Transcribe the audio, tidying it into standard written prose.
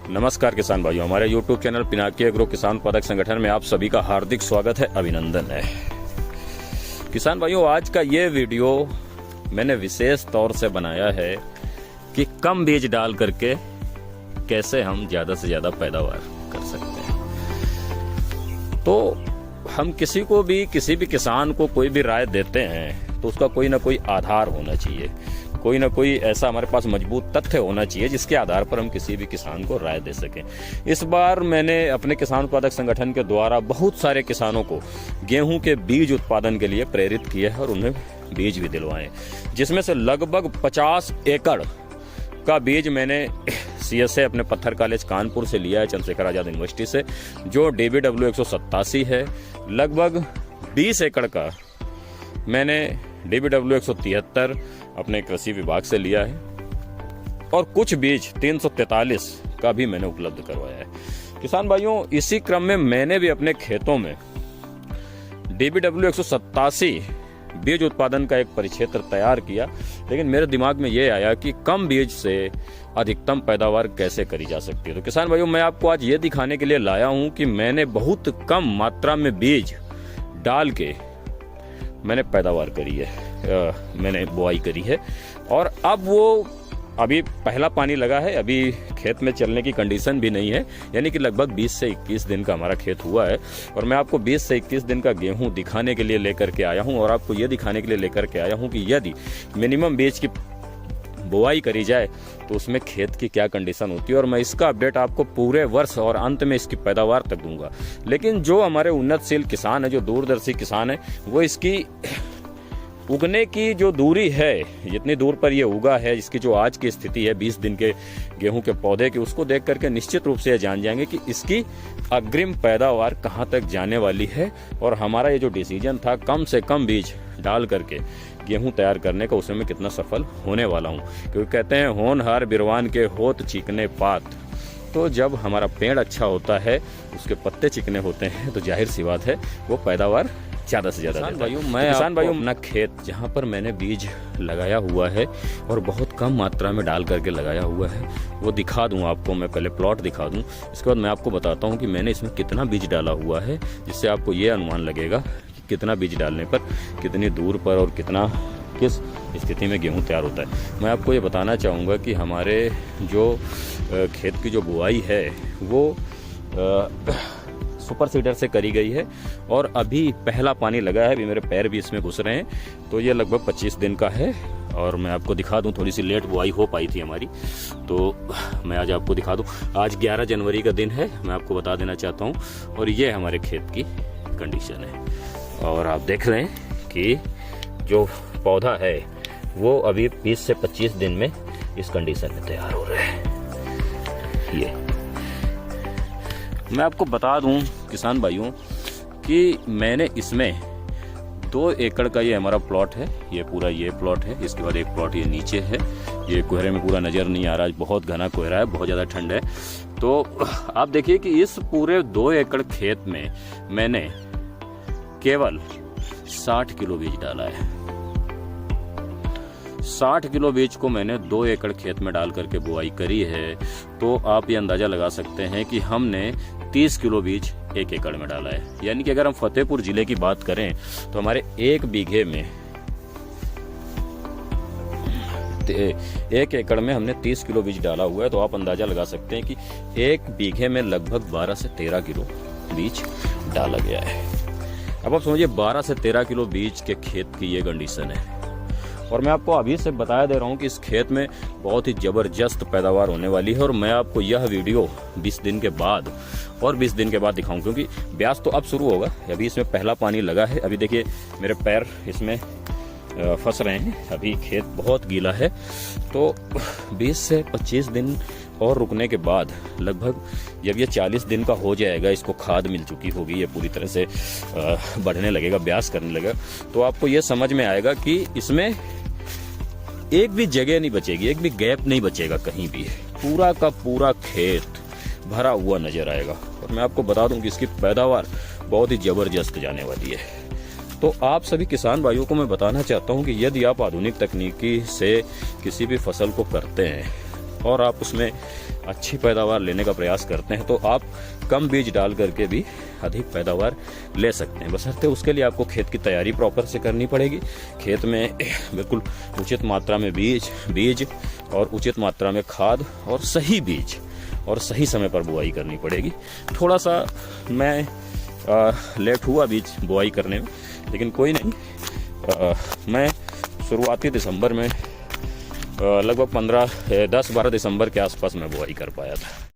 नमस्कार किसान भाइयों, हमारे YouTube चैनल पिनाकी एग्रो किसान उत्पादक संगठन में आप सभी का हार्दिक स्वागत है, अभिनंदन है। किसान भाइयों, आज का ये वीडियो मैंने विशेष तौर से बनाया है कि कम बीज डाल करके कैसे हम ज़्यादा से ज़्यादा पैदावार कर सकते हैं। तो हम किसी भी किसान को कोई भी राय देते हैं तो उसका कोई ना कोई आधार होना चाहिए, कोई ना कोई ऐसा हमारे पास मजबूत तथ्य होना चाहिए जिसके आधार पर हम किसी भी किसान को राय दे सकें। इस बार मैंने अपने किसान उत्पादक संगठन के द्वारा बहुत सारे किसानों को गेहूं के बीज उत्पादन के लिए प्रेरित किया है और उन्हें बीज भी दिलवाए, जिसमें से लगभग 50 एकड़ का बीज मैंने CSA अपने पत्थर कॉलेज कानपुर से लिया है, चंद्रशेखर आजाद यूनिवर्सिटी से, जो DBW 187 है। लगभग 20 एकड़ का मैंने DBW 173 अपने कृषि विभाग से लिया है और कुछ बीज 343 का भी मैंने उपलब्ध करवाया है। किसान भाइयों, इसी क्रम में मैंने भी अपने खेतों में DBW 187 बीज उत्पादन का एक परिक्षेत्र तैयार किया, लेकिन मेरे दिमाग में ये आया कि कम बीज से अधिकतम पैदावार कैसे करी जा सकती है। तो किसान भाइयों, मैं आपको आज ये दिखाने के लिए लाया हूं कि मैंने बहुत कम मात्रा में बीज डाल के मैंने पैदावार करी है, मैंने बुआई करी है। और अब वो अभी पहला पानी लगा है, अभी खेत में चलने की कंडीशन भी नहीं है, यानी कि लगभग 20 से 21 दिन का हमारा खेत हुआ है। और मैं आपको 20 से 21 दिन का गेहूं दिखाने के लिए लेकर के आया हूं और आपको ये दिखाने के लिए लेकर के आया हूं कि यदि मिनिमम बीज की बुआई करी जाए तो उसमें खेत की क्या कंडीशन होती है, और मैं इसका अपडेट आपको पूरे वर्ष और अंत में इसकी पैदावार तक दूंगा। लेकिन जो हमारे उन्नतशील किसान है, जो दूरदर्शी किसान है, वो इसकी उगने की जो दूरी है, जितनी दूर पर ये उगा है, इसकी जो आज की स्थिति है 20 दिन के गेहूं के पौधे की, उसको देख करके निश्चित रूप से ये जान जाएंगे कि इसकी अग्रिम पैदावार कहां तक जाने वाली है। और हमारा ये जो डिसीजन था कम से कम बीज डाल करके गेहूं तैयार करने का, उसमें मैं कितना सफल होने वाला हूं। क्योंकि कहते हैं होनहार बिरवान के होत चिकने पात, तो जब हमारा पेड़ अच्छा होता है, उसके पत्ते चिकने होते हैं, तो जाहिर सी बात है वो पैदावार ज़्यादा से ज़्यादा देता है। किसान भाइयों, अपना खेत जहाँ पर मैंने बीज लगाया हुआ है और बहुत कम मात्रा में डाल करके लगाया हुआ है, वो दिखा दूँ आपको। मैं पहले प्लॉट दिखा दूँ, इसके बाद मैं आपको बताता हूँ कि मैंने इसमें कितना बीज डाला हुआ है, जिससे आपको ये अनुमान लगेगा कि कितना बीज डालने पर कितनी दूर पर और किस स्थिति में गेहूं तैयार होता है। मैं आपको ये बताना चाहूँगा कि हमारे जो खेत की जो बुआई है वो सुपर सीडर से करी गई है और अभी पहला पानी लगा है, अभी मेरे पैर भी इसमें घुस रहे हैं, तो ये लगभग 25 दिन का है। और मैं आपको दिखा दूं, थोड़ी सी लेट बुआई हो पाई थी हमारी, तो मैं आज आपको दिखा दूं। आज 11 जनवरी का दिन है, मैं आपको बता देना चाहता हूं। और ये हमारे खेत की कंडीशन है और आप देख रहे हैं कि जो पौधा है वो अभी 20 से 25 दिन में इस कंडीशन में तैयार हो रहा है। ये मैं आपको बता दूं किसान भाइयों कि मैंने इसमें 2 एकड़ का ये हमारा प्लॉट है, ये पूरा ये प्लॉट है। इसके बाद एक प्लॉट ये नीचे है, ये कोहरे में पूरा नज़र नहीं आ रहा है, बहुत घना कोहरा है, बहुत ज़्यादा ठंड है। तो आप देखिए कि इस पूरे 2 एकड़ खेत में मैंने केवल 60 किलो बीज डाला है। 60 किलो बीज को मैंने 2 एकड़ खेत में डाल करके बुआई करी है, तो आप ये अंदाजा लगा सकते हैं कि हमने 30 किलो बीज 1 एकड़ में डाला है। यानी कि अगर हम फतेहपुर जिले की बात करें तो हमारे 1 बीघे में 1 एकड़ में हमने 30 किलो बीज डाला हुआ है, तो आप अंदाजा लगा सकते हैं कि 1 बीघे में लगभग 12 से 13 किलो बीज डाला गया है। अब आप समझिए 12 से 13 किलो बीज के खेत की ये कंडीशन है। और मैं आपको अभी से बताया दे रहा हूँ कि इस खेत में बहुत ही ज़बरदस्त पैदावार होने वाली है। और मैं आपको यह वीडियो 20 दिन के बाद और 20 दिन के बाद दिखाऊं, क्योंकि ब्यास तो अब शुरू होगा, अभी इसमें पहला पानी लगा है। अभी देखिए मेरे पैर इसमें फंस रहे हैं, अभी खेत बहुत गीला है। तो 20 से 25 दिन और रुकने के बाद लगभग जब ये 40 दिन का हो जाएगा, इसको खाद मिल चुकी होगी, ये पूरी तरह से बढ़ने लगेगा, ब्यास करने लगेगा, तो आपको ये समझ में आएगा कि इसमें एक भी जगह नहीं बचेगी, एक भी गैप नहीं बचेगा कहीं भी, पूरा का पूरा खेत भरा हुआ नजर आएगा। और मैं आपको बता दूं कि इसकी पैदावार बहुत ही जबरदस्त जाने वाली है। तो आप सभी किसान भाइयों को मैं बताना चाहता हूं कि यदि आप आधुनिक तकनीकी से किसी भी फसल को करते हैं और आप उसमें अच्छी पैदावार लेने का प्रयास करते हैं तो आप कम बीज डाल करके भी अधिक पैदावार ले सकते हैं। बशर्ते उसके लिए आपको खेत की तैयारी प्रॉपर से करनी पड़ेगी। खेत में बिल्कुल उचित मात्रा में बीज और उचित मात्रा में खाद और सही बीज और सही समय पर बुआई करनी पड़ेगी। थोड़ा सा मैं लेट हुआ बीज बुआई करने में, लेकिन कोई नहीं। मैं शुरुआती दिसंबर में लगभग 10-12 दिसंबर के आसपास मैं बुआई कर पाया था।